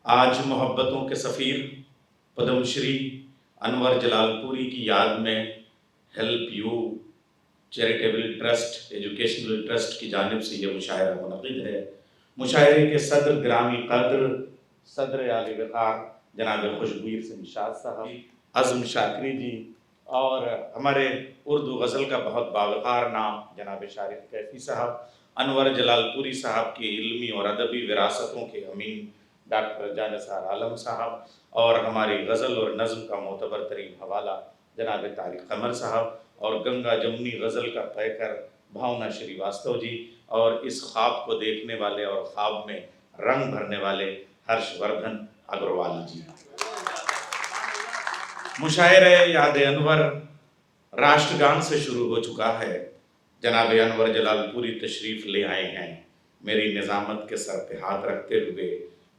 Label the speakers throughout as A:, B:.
A: आज मोहब्बतों के सफ़ीर पद्मश्री अनवर जलालपुरी की याद में help you charitable trust educational trust की जानिब से यह मुशायरा मुनक़िद है। मुशायरे के सदर ग्रामी कद्र सदर आले वक़ार जनाब खुशबीर सिंह शाह साहब, अज़म शाकरी जी और हमारे उर्दू गज़ल का बहुत बावक़ार नाम जनाब शारिक कैफ़ी साहब, अनवर जलालपुरी साहब की इल्मी और अदबी विरासतों के अमीन डॉक्टर जानिसार आलम साहब और हमारी गज़ल और नज़्म का मोतबर तरीन हवाला जनाब तारिक कमर साहब और गंगा जमुनी गज़ल का पैकर भावना श्रीवास्तव जी और इस ख्वाब को देखने वाले और ख्वाब में रंग भरने वाले हर्षवर्धन अग्रवाल जी। मुशायरे याद अनवर राष्ट्रगान से शुरू हो चुका है। जनाब अनवर जलालपुरी तशरीफ़ ले आए हैं मेरी निज़ामत के सर पे हाथ रखते हुए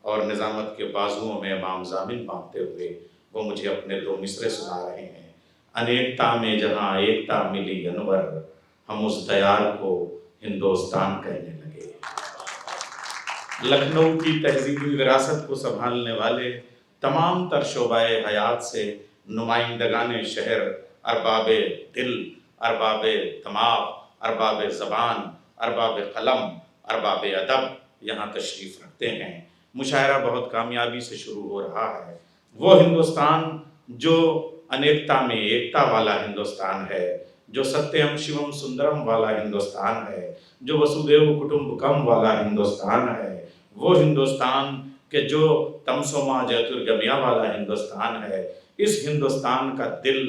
A: और निज़ामत के बाजुओं में इमाम ज़ामिन बांधते हुए वो मुझे अपने दो मिसरे सुना रहे हैं। अनेकता में जहाँ एकता मिली अनवर, हम उस दयार को हिंदुस्तान कहने लगे। लखनऊ की तहजीबी विरासत को संभालने वाले तमाम तर शोबाए हयात से नुमाइंदगान शहर, अरबाब दिल, अरबाब दिमाग, अरबाब ज़बान, अरबाब कलम, अरबाब अदब यहाँ तशरीफ़ रखते हैं। मुशायरा बहुत कामयाबी से शुरू हो रहा है। वो हिंदुस्तान जो अनेकता में एकता वाला हिंदुस्तान है, जो सत्यम शिवम सुंदरम वाला हिंदुस्तान है, जो वसुदेव कुटुंबकम वाला हिंदुस्तान है, वो हिंदुस्तान के जो तमसोमा ज्योतिर्गमया वाला हिंदुस्तान है। इस हिंदुस्तान का दिल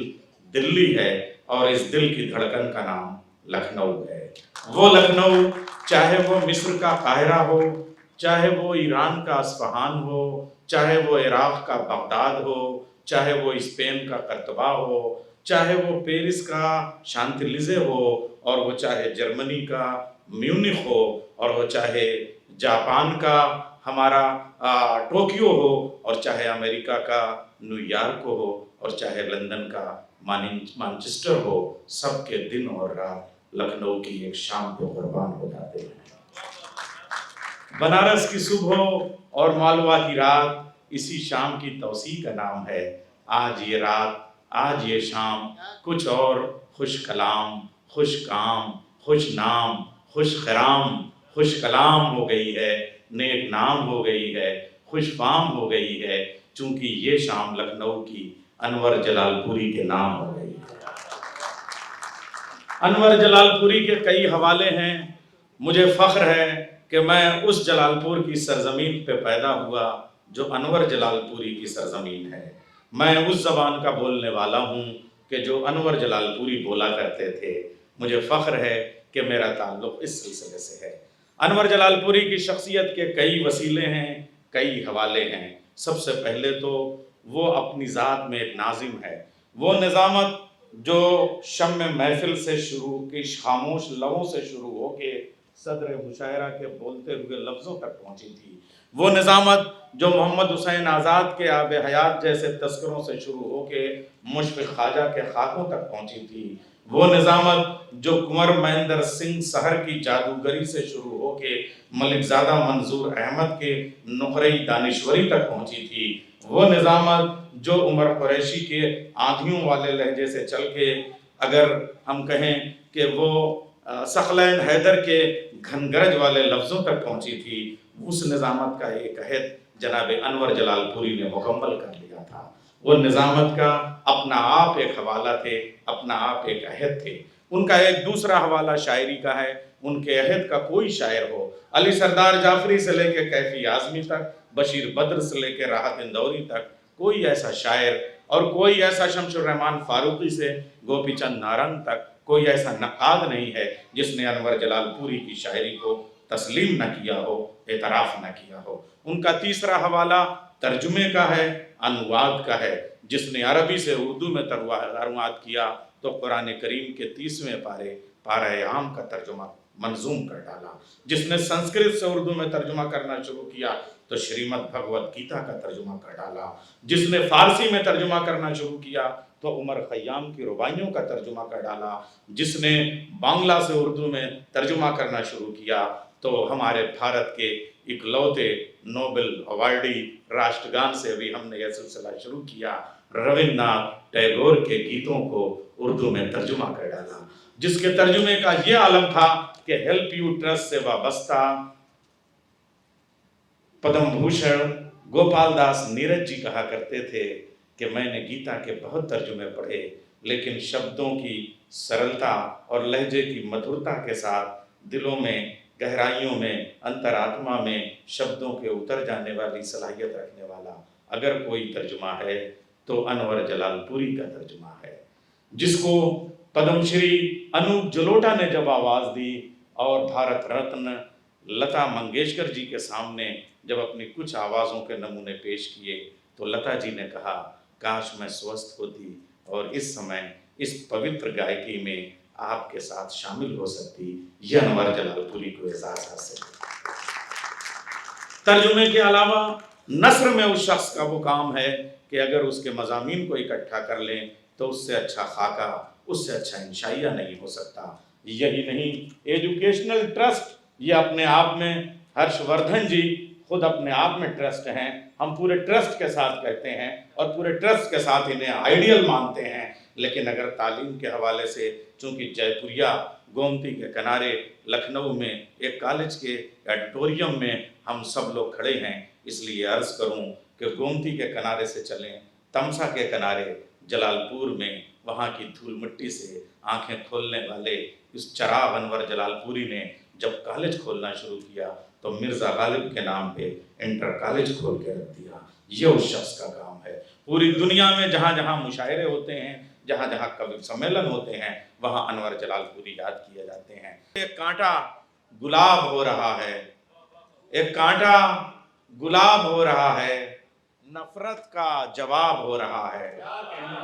A: दिल्ली है और इस दिल की धड़कन का नाम लखनऊ है। वो लखनऊ चाहे वो मिस्र का काहिरा हो, चाहे वो ईरान का अस्फहान हो, चाहे वो इराक़ का बगदाद हो, चाहे वो स्पेन का कर्तबा हो, चाहे वो पेरिस का शांतिलिज़े हो और वो चाहे जर्मनी का म्यूनिख हो और वो चाहे जापान का हमारा टोक्यो हो और चाहे अमेरिका का न्यूयॉर्क हो और चाहे लंदन का मैनचेस्टर हो, सबके दिन और रात लखनऊ की एक शाम पे कुर्बान हो जाते हैं। बनारस की सुबह और मालवा की रात इसी शाम की तौसी का नाम है। आज ये रात, आज ये शाम कुछ और खुश कलाम, खुश काम, खुश नाम, खुश खराम, खुश कलाम हो गई है, नेक नाम हो गई है, खुश फाम हो गई है, चूंकि ये शाम लखनऊ की अनवर जलालपुरी के नाम हो गई है। अनवर जलालपुरी के कई हवाले हैं। मुझे फ़ख्र है कि मैं उस जलालपुर की सरज़मीन पे पैदा हुआ जो अनवर जलालपुरी की सरज़मीन है। मैं उस ज़बान का बोलने वाला हूँ कि जो अनवर जलालपुरी बोला करते थे। मुझे फ़ख्र है कि मेरा ताल्लुक़ इस सिलसिले से है। अनवर जलालपुरी की शख्सियत के कई वसीले हैं, कई हवाले हैं। सबसे पहले तो वो अपनी ज़ात में एक नाज़िम है। वो निज़ामत जो शम्म महफ़िल से शुरू की खामोश लबों से शुरू हो के सदर मुशायरा के बोलते हुए लफ्ज़ों तक पहुँची थी। वो निज़ामत जो मोहम्मद हुसैन आज़ाद के आब हयात जैसे तस्करों से शुरू हो के मुशफ़िक़ ख्वाजा के खाकों तक पहुँची थी। वो निज़ामत जो कुंवर महेंद्र सिंह सहर की जादूगरी से शुरू हो के मलिकज़ादा मंजूर अहमद के नुक़रे दानिश्वरी तक पहुँची थी। वो निज़ामत जो उमर कुरैशी के आंधियों वाले लहजे से चल के अगर हम कहें कि वो सखलैन हैदर के घनगरज वाले लफ्ज़ों तक पहुँची थी, उस निज़ामत का एक अहद जनाब अनवर जलालपुरी ने मुकम्मल कर लिया था। वो निज़ामत का अपना आप एक हवाला थे, अपना आप एक अहद थे। उनका एक दूसरा हवाला शायरी का है। उनके अहद का कोई शायर हो, अली सरदार जाफरी से लेके कैफी आज़मी तक, बशीर बद्र से लेके राहत इंदौरी तक, कोई ऐसा शायर और कोई ऐसा शमशुर रहमान फारूकी से गोपीचंद नारंग तक कोई ऐसा नक़ाद नहीं है जिसने अनवर जलालपुरी की शायरी को तस्लीम न किया हो, एतराफ़ न किया हो। उनका तीसरा हवाला तर्जुमे का है, अनुवाद का है। जिसने अरबी से उर्दू में अनुवाद किया तो कुरान करीम के 30वें पारे आम का तर्जुमा मंजूम कर डाला। जिसने संस्कृत से उर्दू में तर्जुमा करना शुरू किया तो श्रीमद् भगवत गीता का तर्जुमा कर डाला। जिसने फ़ारसी में तर्जुमा करना शुरू किया तो उमर ख़य्याम की रुबाइयों का तर्जुमा कर डाला। जिसने बांग्ला से उर्दू में तर्जुमा करना शुरू किया तो हमारे भारत के इकलौते नोबेल अवार्डी राष्ट्रगान से अभी हमने यह सिलसिला शुरू किया। रविन्द्रनाथ टैगोर के गीतों को उर्दू में तर्जुमा कर डाला, जिसके तर्जुमे का यह आलम था कि हेल्प यू ट्रस्ट से वाबस्ता पद्म भूषण गोपाल दास नीरज जी कहा करते थे कि मैंने गीता के बहुत तर्जुमे पढ़े, लेकिन शब्दों की सरलता और लहजे की मधुरता के साथ दिलों में, गहराइयों में, अंतरात्मा में शब्दों के उतर जाने वाली सलाहियत रखने वाला अगर कोई तर्जुमा है तो अनवर जलालपुरी का तर्जुमा है, जिसको पद्मश्री अनूप जलोटा ने जब आवाज़ दी और भारत रत्न लता मंगेशकर जी के सामने जब अपनी कुछ आवाज़ों के नमूने पेश किए तो लता जी ने कहा, काश मैं स्वस्थ होती और इस समय इस पवित्र गायकी में आपके साथ शामिल हो सकती। यह अनवर जलालपुरी को एजाज़ हासिल है। तर्जुमे के अलावा नस्र में उस शख्स का वो काम है कि अगर उसके मज़ामीन को इकट्ठा कर लें तो उससे अच्छा खाका, उससे अच्छा इंशाइया नहीं हो सकता। यही नहीं, एजुकेशनल ट्रस्ट ये अपने आप में, हर्षवर्धन जी खुद अपने आप में ट्रस्ट हैं, हम पूरे ट्रस्ट के साथ कहते हैं और पूरे ट्रस्ट के साथ इन्हें आइडियल मानते हैं। लेकिन अगर तालीम के हवाले से, चूँकि जयपुरिया गोमती के किनारे लखनऊ में एक कॉलेज के एडिटोरियम में हम सब लोग खड़े हैं, इसलिए अर्ज़ करूं कि गोमती के किनारे से चलें, तमसा के किनारे जलालपुर में वहाँ की धूल मिट्टी से आंखें खोलने वाले इस चराग अनवर जलालपुरी ने जब कॉलेज खोलना शुरू किया तो मिर्ज़ा गालिब के नाम पे इंटर कॉलेज खोल के रख दिया। ये उस शख्स का काम है। पूरी दुनिया में जहाँ जहाँ मुशायरे होते हैं, जहाँ जहाँ कवि सम्मेलन होते हैं, वहाँ अनवर जलालपुरी याद किए जाते हैं। एक कांटा गुलाब हो रहा है, एक कांटा गुलाब हो रहा है, नफरत का जवाब हो रहा है,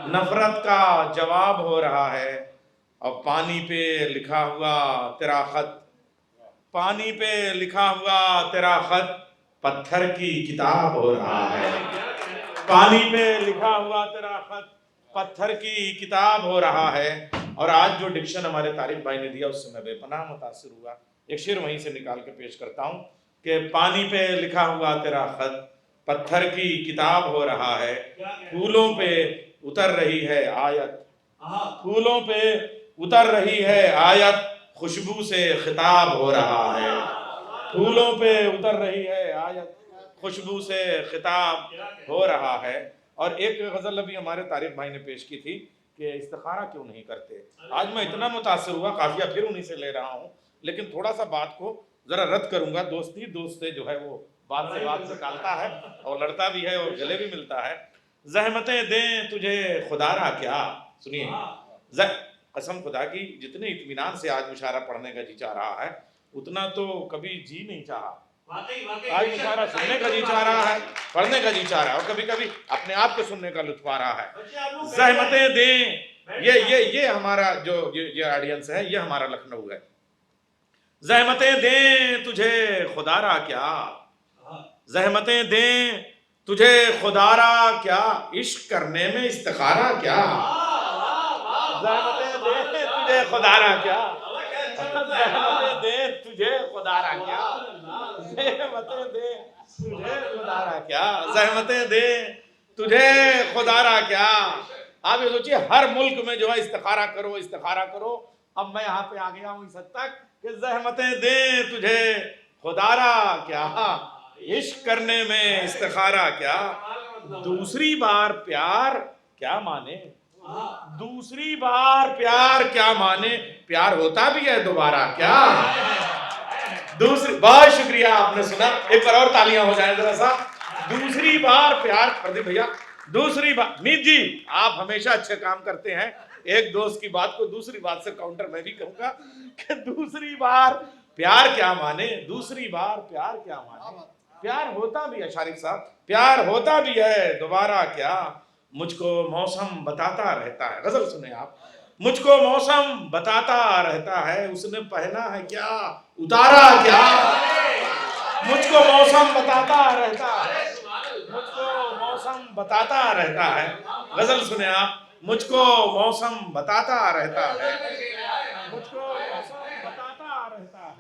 A: नफरत का जवाब हो रहा है। और पानी पे लिखा हुआ तेरा खत, पानी पे लिखा हुआ तेरा खत पत्थर की किताब हो रहा है, पानी पे लिखा हुआ तेरा खत पत्थर की किताब हो रहा है। और आज जो डिक्शन हमारे तारिक भाई ने दिया उससे मैं बेपनाह मुतासिर हुआ। एक शेर वहीं से निकाल के पेश करता हूँ कि पानी पे लिखा हुआ तेरा खत पत्थर की किताब हो रहा है, फूलों पे उतर रही है आयत, फूलों पे उतर रही है आयत, खुशबू से खिताब हो रहा है, फूलों पे उतर रही है आयत, खुशबू से खिताब हो रहा है। और एक गज़ल अभी हमारे तारिक भाई ने पेश की थी कि इस्तिखारा क्यों नहीं करते। आज मैं इतना मुतासिर हुआ, काफिया फिर उन्हीं से ले रहा हूँ, लेकिन थोड़ा सा बात को जरा रद्द करूंगा। दोस्ती दोस्त से जो है वो बात से बात निकालता है और लड़ता भी है और गले भी मिलता है। ज़हमतें दें तुझे खुदारा क्या, सुनिए, कसम खुदा की जितने इत्मीनान से आज मुशायरा पढ़ने का जी चाह रहा है उतना तो कभी जी नहीं चाहा। आज मुशायरा सुनने का जी चाह रहा है, पढ़ने का जी चाह रहा है और कभी कभी अपने आप को सुनने का लुत्फ आ रहा है। ज़हमतें दें, ये हमारा जो ये ऑडियंस है, ये हमारा लखनऊ है। ज़हमतें दें तुझे खुदारा क्या, ज़हमतें दें तुझे खुदारा क्या, इश्क करने में इस्तिखारा क्या, ज़हमतें दें तुझे खुदारा क्या, ज़हमतें दें तुझे खुदारा क्या, ज़हमतें दें तुझे खुदारा क्या, ज़हमतें दें तुझे खुदारा क्या। आप ये सोचिए हर मुल्क में जो है इस्तिखारा करो, इस्तिखारा करो। अब मैं यहाँ पे आ गया हूँ इस हद तक कि ज़हमतें दें तुझे खुदारा क्या, इश्क करने में इस्तिखारा क्या। दूसरी बार प्यार क्या माने, दूसरी बार प्यार क्या माने, प्यार होता भी है दोबारा क्या। दूसरी, बहुत शुक्रिया आपने सुना, एक बार और तालियां हो जाए जरा सा। दूसरी बार प्यार, प्रदीप भैया, दूसरी बार, मीत जी आप हमेशा अच्छे काम करते हैं, एक दोस्त की बात को दूसरी बात से काउंटर मैं भी कहूंगा कि दूसरी बार प्यार क्या माने, दूसरी बार प्यार क्या माने। प्यार होता भी है शारिक साहब, प्यार होता भी है दोबारा क्या। मुझको मौसम बताता रहता है, गजल सुने आप, मुझको मौसम बताता रहता है, उसने पहना है क्या उतारा क्या। मुझको मौसम बताता रहता है, मुझको मौसम बताता रहता है, गजल सुने आप, मुझको मौसम बताता रहता है, मुझको मौसम बताता रहता है,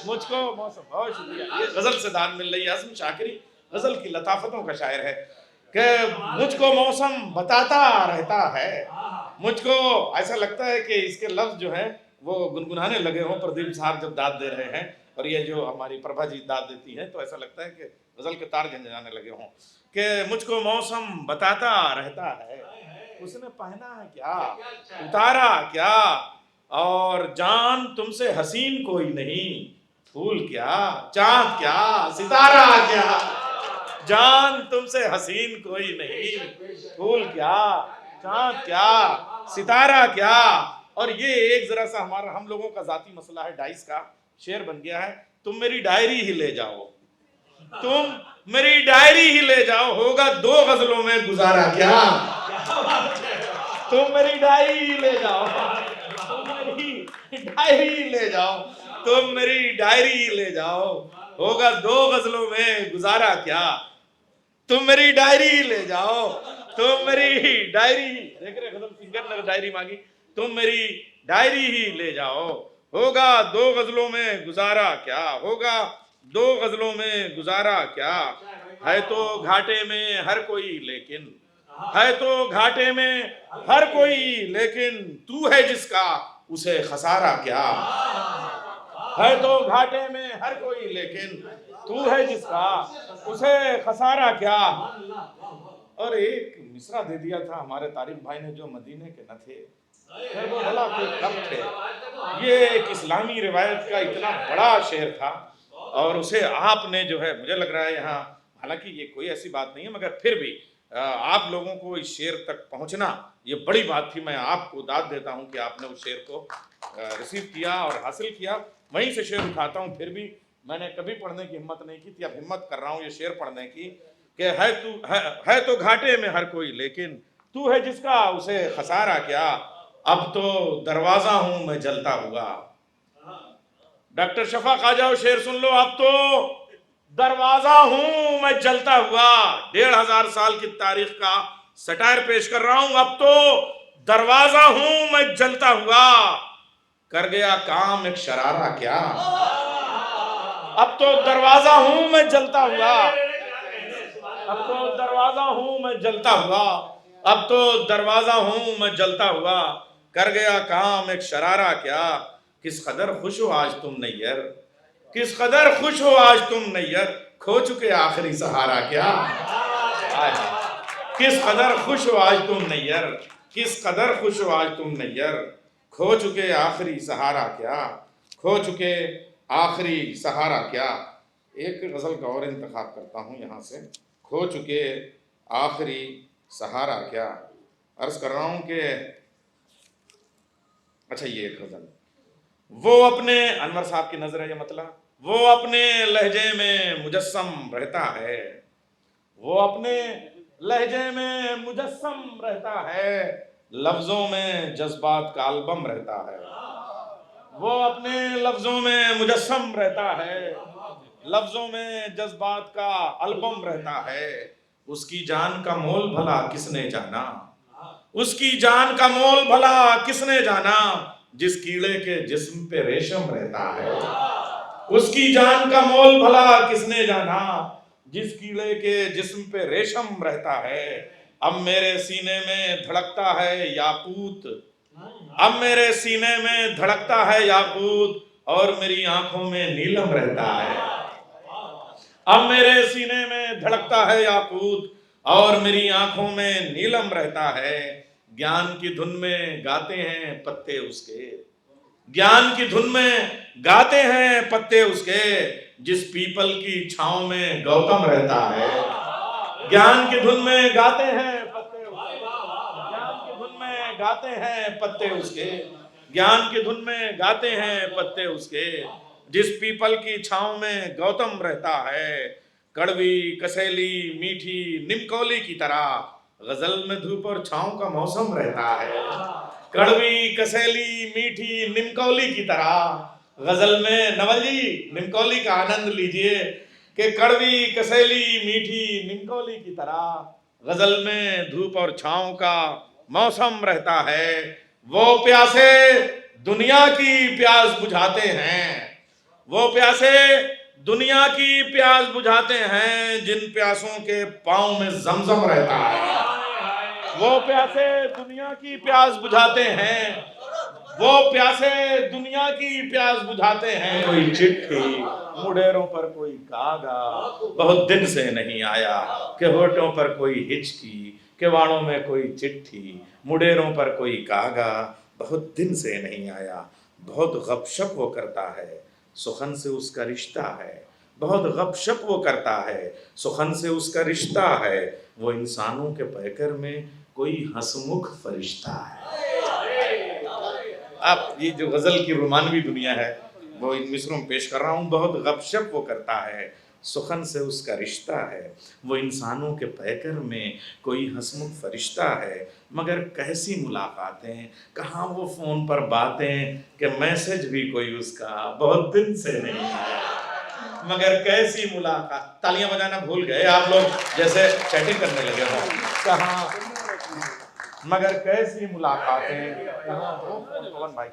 A: मुझको मौसम, बहुत शुक्रिया। ये गजल से दान मिल रही है। आज़म शाकिरी गजल की लताफतों का शायर है कि मुझको मौसम बताता रहता है। मुझको ऐसा लगता है कि इसके लफ्ज जो है वो गुनगुनाने लगे हों, प्रदीप साहब जब दाद दे रहे हैं और ये जो हमारी प्रभा जी दाद देती है, तो ऐसा लगता है कि गजल के तार झंझनाने लगे हों कि मुझको मौसम बताता रहता है, उसने पहना है क्या, उतारा क्या, और जान तुमसे हसीन कोई नहीं, फूल क्या, चांद क्या, सितारा क्या, जान तुमसे हसीन कोई नहीं, फूल क्या, चांद क्या, सितारा क्या। और ये एक जरा सा हमारा हम लोगों का जाती मसला है, डाइस का शेर बन गया है, तुम मेरी डायरी ही ले जाओ, तुम मेरी डायरी ही ले जाओ, होगा 2 गजलों में गुजारा क्या, तुम मेरी डायरी ही ले जाओ, तुम मेरी डायरी ही ले जाओ, तुम मेरी डायरी ही ले जाओ, होगा 2 गजलों में गुजारा क्या, तुम मेरी डायरी ही ले जाओ, तुम मेरी डायरी ही, देख रहे गजल सिंगर ने डायरी मांगी, तुम मेरी डायरी ही ले जाओ, होगा 2 गजलों में गुजारा क्या, होगा 2 गजलों में गुजारा क्या। है तो घाटे में हर कोई लेकिन, है तो घाटे में हर कोई लेकिन, तू है जिसका उसे खसारा क्या। है तो घाटे में हर कोई लेकिन, तू है जिसका उसे खसारा क्या। और एक मिसरा दे दिया था हमारे तारिक भाई ने, जो मदीने के न थे वो भला कोई कब थे। ये एक इस्लामी रिवायत का इतना बड़ा शेर था और उसे आपने जो है, मुझे लग रहा है यहाँ, हालांकि ये कोई ऐसी बात नहीं है मगर फिर भी आप लोगों को इस शेर तक पहुंचना ये बड़ी बात थी। मैं आपको दाद देता हूं कि आपने उस शेर को रिसीव किया और हासिल किया। वहीं से शेर उठाता हूं, फिर भी मैंने कभी पढ़ने की हिम्मत नहीं की थी, अब हिम्मत कर रहा हूं ये शेर पढ़ने की कि है तो घाटे में हर कोई लेकिन, तू है जिसका उसे खसारा क्या। अब तो दरवाजा हूं मैं जलता हुआ, डॉक्टर शफाक आ जाओ शेर सुन लो। अब तो दरवाजा हूं मैं जलता हुआ, 1500 साल की तारीख का सटायर पेश कर रहा हूं। अब तो दरवाजा हूं मैं जलता हुआ, कर गया काम एक शरारा क्या। अब तो दरवाजा हूं मैं जलता हुआ, अब तो दरवाजा हूं मैं जलता हुआ, अब तो दरवाजा हूं मैं जलता हुआ, कर गया काम एक शरारा क्या। किस कदर खुश हो आज तुम नैयर, किस कदर खुश हो आज तुम नैयर, खो चुके आखिरी सहारा क्या। किस कदर खुश हो आज तुम नैयर, किस कदर खुश हो आज तुम नैयर, खो चुके आखिरी सहारा क्या, खो चुके आखिरी सहारा क्या। एक गजल का और इंतखाब करता हूं यहां से, खो चुके आखिरी सहारा क्या। अर्ज कर रहा हूं कि अच्छा ये एक गजल, वो अपने, अनवर साहब की नजर है ये मतलब, वो अपने लहजे में मुजस्सम रहता है, वो अपने लहजे में मुजस्सम रहता है, लफ्जों में जज्बात का एल्बम रहता है। वो अपने लफ्जों में मुजस्सम रहता है, लफ्जों में जज्बात का एल्बम रहता है। उसकी जान का मोल भला किसने जाना, उसकी जान का मोल भला किसने जाना, जिस कीड़े के जिस्म पे रेशम रहता है। उसकी जान का मोल भला किसने जाना, जिस कीड़े के जिस्म पे रेशम रहता है। अब मेरे सीने में धड़कता है याकूत, अब मेरे सीने में धड़कता है याकूत, और मेरी आंखों में नीलम रहता है। अब मेरे सीने में धड़कता है याकूत, और मेरी आंखों में नीलम रहता है। ज्ञान की धुन में गाते हैं पत्ते उसके, ज्ञान की धुन में गाते हैं पत्ते उसके, जिस पीपल की छांव में गौतम रहता है। ज्ञान की धुन में गाते हैं पत्ते उसके, ज्ञान की धुन में गाते हैं पत्ते उसके, ज्ञान की धुन में गाते हैं पत्ते उसके, जिस पीपल की छांव में गौतम रहता है। कड़वी कसेली मीठी निमकोली की तरह गजल में धूप और छांव का मौसम रहता है। कड़वी कसेली मीठी निमकोली की तरह गजल में, नवल जी निमकोली का आनंद लीजिए कि कड़वी कसेली मीठी निमकोली की तरह गजल में धूप और छांव का मौसम रहता है। वो प्यासे दुनिया की प्यास बुझाते हैं, वो प्यासे दुनिया की प्यास बुझाते हैं जिन प्यासों के पांव में जमजम रहता है। वो प्यासे दुनिया की प्यास बुझाते हैं, वो प्यासे दुनिया की प्यास बुझाते हैं। कोई चिट्ठी मुडेरों पर, कोई कागा बहुत दिन से नहीं आया, के होठों पर कोई हिचकी, किवाड़ों में कोई चिट्ठी, मुडेरों पर कोई कागा बहुत दिन से नहीं आया। बहुत गपशप वो करता है, सुखन से उसका रिश्ता है। बहुत गपशप वो करता है, सुखन से उसका रिश्ता है। वो इंसानों के पैकर में कोई हंसमुख फरिश्ता है। आप ये जो गजल की रोमानवी दुनिया है वो इन मिसरों में पेश कर रहा हूँ। बहुत गपशप वो करता है, सुखन से उसका रिश्ता है। वो इंसानों के पैकर में कोई हंसमुख फरिश्ता है। मगर कैसी मुलाकातें, कहाँ वो फ़ोन पर बातें, कि मैसेज भी कोई उसका बहुत दिन से नहीं आया। मगर कैसी मुलाकात, तालियां बजाना भूल गए आप लोग, जैसे चैटिंग करने लगे हो। कहाँ, मगर कैसी मुलाकातें, कहाँ वो पवन भाई,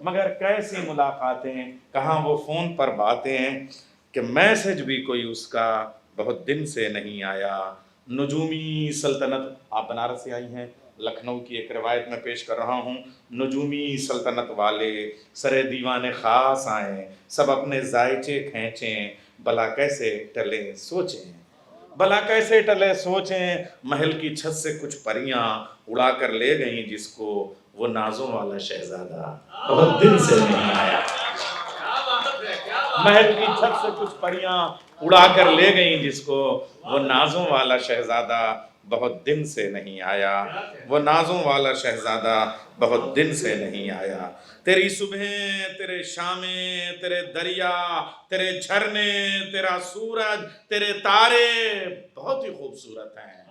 A: मगर कैसी मुलाकातें, कहाँ वो फ़ोन पर बातें, कि मैसेज भी कोई उसका बहुत दिन से नहीं आया। नजूमी सल्तनत, आप बनारस से आई हैं, लखनऊ की एक रवायत में पेश कर रहा हूँ। नजूमी सल्तनत वाले सरे दीवाने ख़ास आए, सब अपने जायचे खींचें, भला कैसे टले सोचें। भला कैसे टले सोचें, महल की छत से कुछ परियां उड़ा कर ले गईं जिसको, वो नाजों वाला शहजादा बहुत दिन से नहीं आया। महल की छत से कुछ परियां उड़ा कर ले गईं जिसको, वो नाजों वाला शहजादा बहुत दिन से नहीं आया। वो नाजों वाला शहजादा बहुत दिन से नहीं आया। तेरी सुबह, तेरे शामें, तेरे दरिया, तेरे झरने, तेरा सूरज, तेरे तारे बहुत ही खूबसूरत हैं।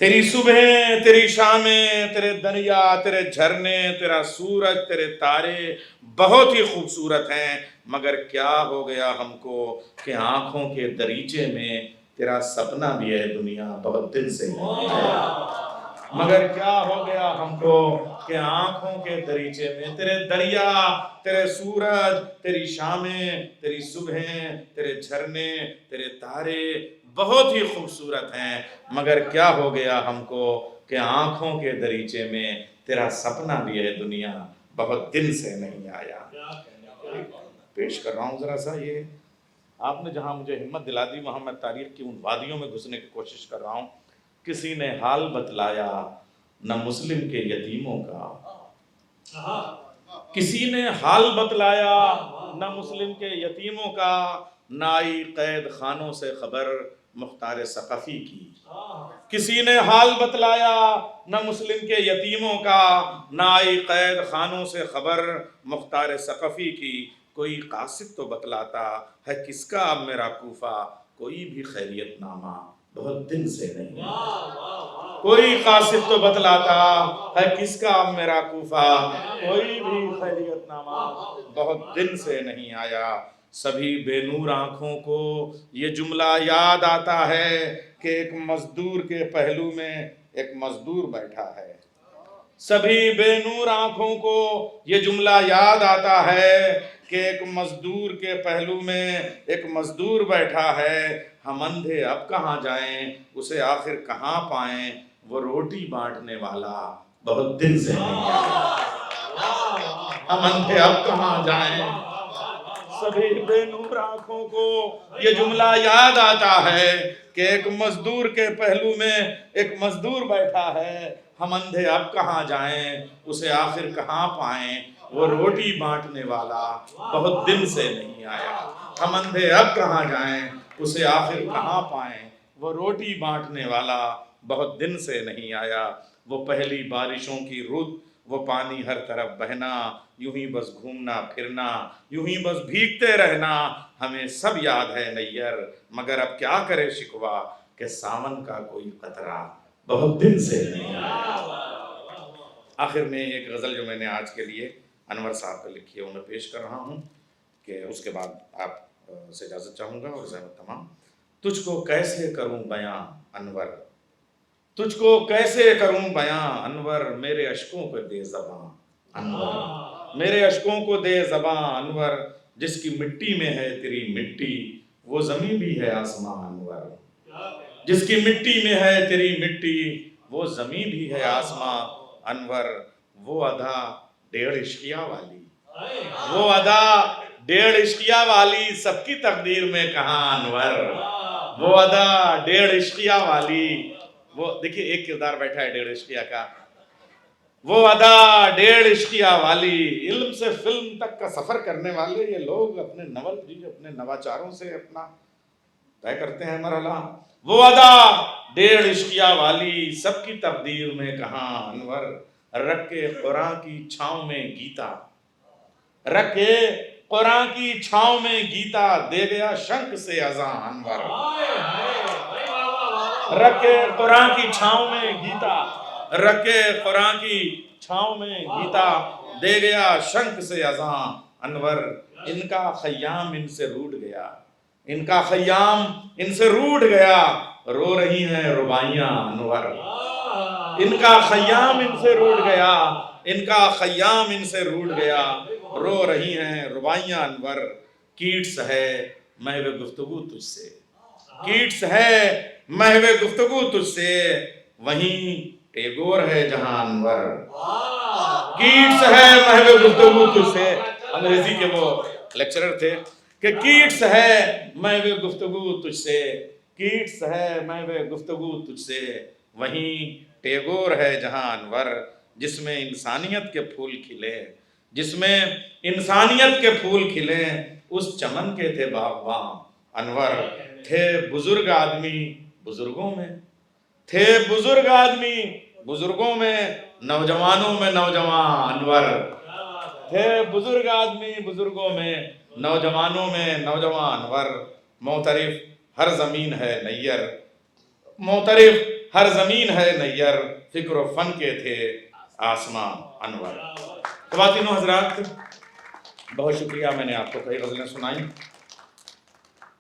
A: तेरी सुबह, तेरी शामें, तेरे दरिया, तेरे झरने, तेरा सूरज, तेरे तारे बहुत ही खूबसूरत हैं। मगर क्या हो गया हमको कि आंखों के दरीचे में तेरा सपना भी है दुनिया बहुत दिन से नहीं आया। मगर क्या हो गया हमको कि आंखों के दरीचे में तेरे दरिया, तेरे सूरज, तेरी शामें, तेरी सुबहें, तेरे झरने, तेरे तारे बहुत ही खूबसूरत हैं। मगर क्या हो गया हमको कि आंखों के दरीचे में तेरा सपना भी है दुनिया बहुत दिन से नहीं आया। पेश कर रहा हूँ जरा सा ये, आपने जहाँ मुझे हिम्मत दिला दी वहाँ मैं तारीख की उन वादियों में घुसने की कोशिश कर रहा हूँ। किसी ने हाल बतलाया न मुस्लिम के यतीमों का, किसी ने हाल बतलाया न मुस्लिम के यतीमों का, न आई कैद खानों से खबर मुख्तार सक़फ़ी की। किसी ने हाल बतलाया न मुस्लिम के यतीमों का, न आई कैद खानों से खबर मुख्तार सक़फ़ी की। कोई कासिद तो बतलाता है किसका अब मेरा कूफा, कोई भी खैरियत नामा बहुत दिन से नहीं। कोई कासिद तो बतलाता है किसका अब मेरा कूफा, कोई भी खैरियत नामा बहुत दिन से नहीं आया। सभी बेनूर आंखों को ये जुमला याद आता है कि एक मजदूर के पहलू में एक मजदूर बैठा है। सभी बेनूर आंखों को ये जुमला याद आता है कि एक मजदूर के पहलू में एक मजदूर बैठा है। हम अंधे अब कहाँ जाएं, उसे आखिर कहाँ पाएं, वो रोटी बांटने वाला बहुत दिन से नहीं आया। हम अंधे अब कहाँ जाएं, सभी बेनूर आंखों को ये जुमला याद आता है कि एक मजदूर के पहलू में एक मजदूर बैठा है। हम अंधे अब कहाँ जाएं, उसे आखिर कहाँ पाएं, वो रोटी बांटने वाला बहुत दिन से नहीं आया। हम अंधे अब कहाँ जाएं, उसे आखिर कहाँ पाएं, वो रोटी बांटने वाला बहुत दिन से नहीं आया। वो पहली बारिशों की रुत, वो पानी हर तरफ बहना, यूं ही बस घूमना फिरना, यूं ही बस भीगते रहना, हमें सब याद है नैयर, मगर अब क्या करे शिकवा कि सावन का कोई कतरा बहुत दिन से नहीं आया। आखिर में एक गज़ल जो मैंने आज के लिए अनवर साहब पे लिखी है वो मैं पेश कर रहा हूँ, कि उसके बाद आप से इजाज़त चाहूँगा और ज़हमत तमाम। तुझको कैसे करूँ बयां अनवर, तुझको कैसे करूं बयां अनवर, मेरे अश्कों को दे ज़बां अनवर, मेरे अश्कों को दे ज़बां अनवर, जिसकी मिट्टी में है तेरी मिट्टी, वो ज़मीं भी है आसमां अनवर। जिसकी मिट्टी में है तेरी मिट्टी, वो ज़मीं भी है आसमां अनवर। वो अदा 1.5 इश्किया वाली, वो अदा 1.5 इश्किया वाली, सबकी तकदीर में कहाँ अनवर। वो अदा 1.5 इश्किया वाली, वो देखिए एक किरदार बैठा है 1.5 इश्किया का। वो अदा 1.5 इश्किया वाली, इल्म से फिल्म तक का सफर करने वाले ये लोग अपने नवल जी अपने नवाचारों से अपना तय करते हैं मरहला। वो अदा 1.5 इश्किया वाली, सबकी तकदीर में कहाँ अनवर। रखे कुरान की छांव में गीता, रखे कुरान की छांव में गीता, दे गया शंख से अज़ां अनवर। रखे कुरान की छांव में गीता, रखे कुरान की छांव में गीता, दे गया शंख से अज़ां अनवर। इनका खयाम इनसे रूठ गया, इनका खयाम इनसे रूठ गया, रो रही हैं रुबाइयां अनवर। इनका खयाम इनसे रूठ गया, इनका खयाम इनसे रूठ गया, रो रही हैं रुबाइयां अनवर। कीट्स है महवे गुफ्तगू तुझसे, कीट्स है महवे गुफ्तगू तुझसे, वहीं टैगोर है जहां अनवर। कीट्स है महवे गुफ्तगू तुझसे, अंग्रेजी के वो लेक्चरर थे कि कीट्स है महवे गुफ्तगू तुझसे, कीट्स है महवे गुफ्तगू तुझसे, वहीं टैगोर है जहां अनवर। जिसमें इंसानियत के फूल खिले, जिसमें इंसानियत के फूल खिले, उस चमन के थे बागबान अनवर। थे बुजुर्ग आदमी बुजुर्गों में, थे बुजुर्ग आदमी बुजुर्गों में, नौजवानों में नौजवान अनवर। थे बुजुर्ग आदमी बुजुर्गों में, नौजवानों में नौजवान अनवर। मोतरिफ हर जमीन है नैयर, मोतरिफ हर जमीन है नैयर, फिक्र फन के थे आसमां अनवर। ख्वातीनो हजरात, बहुत शुक्रिया, मैंने आपको कई गज़लें सुनाई।